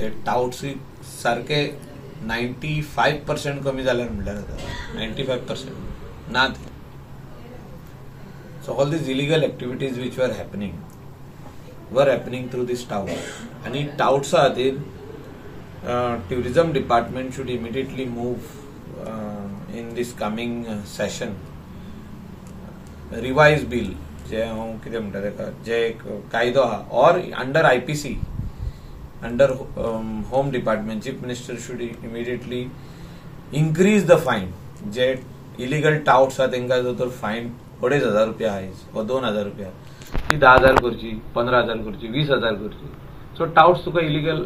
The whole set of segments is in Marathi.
टाउट्स सारखे 95% कमी जाल्यार म्हटल्यार जाता 95% ना ते. So all these illegal activities which were happening through this tout. आणि touts खातीर tourism department should immediately move in this coming session revise bill जे हांव कितें म्हणटा तेका जे एक कायदो आहा or under IPC under home department chief minister should immediately increase the fine जे illegal touts आहा तेंका जो तर fine 2,500 रुपया आयज वा 2,000 रुपया ती 10,000 करची 15,000 करची 20,000 करची. सो टाउट्स तुका इलिगल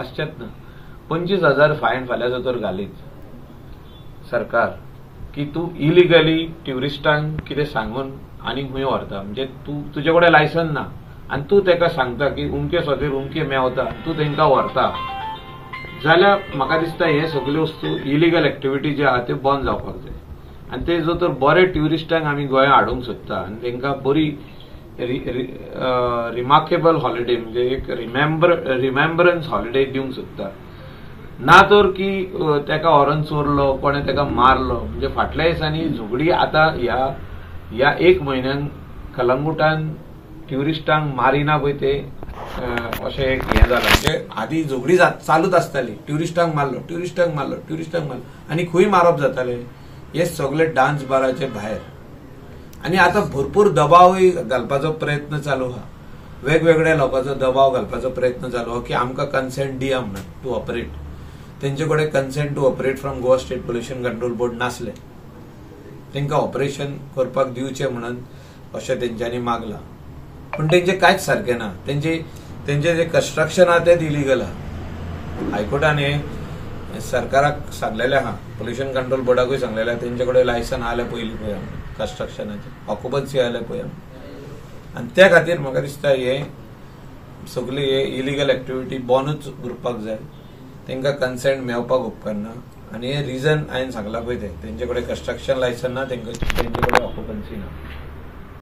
आसचेच ना. 25,000 फायन फाल्यां जो तर घालीत सरकार की तू इलिगली ट्युरिस्टांक कितें सांगून आनी खंय व्हरता म्हणजे तू तुजे कडेन लायसन ना आनी तू तेका सांगता की उमके सुवातेर उमके मेवता तू तेंका व्हरता जाल्यार म्हाका दिसता हे सगळे वस्तू इलिगल एक्टिविटी जे आहा ते बंद जावपाक जाय आनी ते जो तर बरे ट्युरिस्टांक आमी गोंया हाडूंक सोदता आनी तेंका बरी रिमार्केबल हॉलिडे म्हणजे एक रिमेंबरन्स हॉलिडे दिवंक सोदता ना तर की तेका हॉर्न चोरलो कोणे तेका मारलो. म्हणजे फाटल्या दिसांनी झगडी आता ह्या एक म्हयन्यान कलंगुटान ट्युरिस्टांक मारिना पळय ते अशें एक हें जालां. म्हणजे आदी झगडी चालूच आसताली ट्युरिस्टांक मारलो आनी खंय मारप जाताले हे सगळे डान्स बाराचे भायर. आनी आता भरपूर दबावय घालपाचो प्रयत्न चालू आहा वेगवेगळ्या लोकांचो दबाव घालपाचो प्रयत्न चालू आहा की आमकां कन्सेंट दिया म्हणून टू ऑपरेट. तेंचे कडेन consent to operate from Goa state pollution control board नासले तेंकां ऑपरेशन करपाक दिवचें म्हणून अशें तेंच्यांनी मागलां. पण तेंचे कांयच सारकें ना. तेंचे जे कन्स्ट्रक्शन आहा तेच इलिगल आहा. हायकोर्टान हे सरकाराक सांगलेलें आहा पोल्युशन कंट्रोल बोर्डाकूय सांगलेलें आहा तेंचे कडेन लायसन आहा पयलीं पळय कन्स्ट्रक्शनाचे ऑक्युपन्सी आहा पळय आनी त्या खातीर म्हाका दिसता हे सगळी हे इलिगल एक्टिविटी बंदूच उरपाक जाय. तेंकां कन्सेंट मेळपाक उपकारना आनी हे रिजन हांवें सांगलां पळय तेंचे कडेन कन्स्ट्रक्शन लायसन ना तेंचे कडेन ऑक्युपन्सी ना.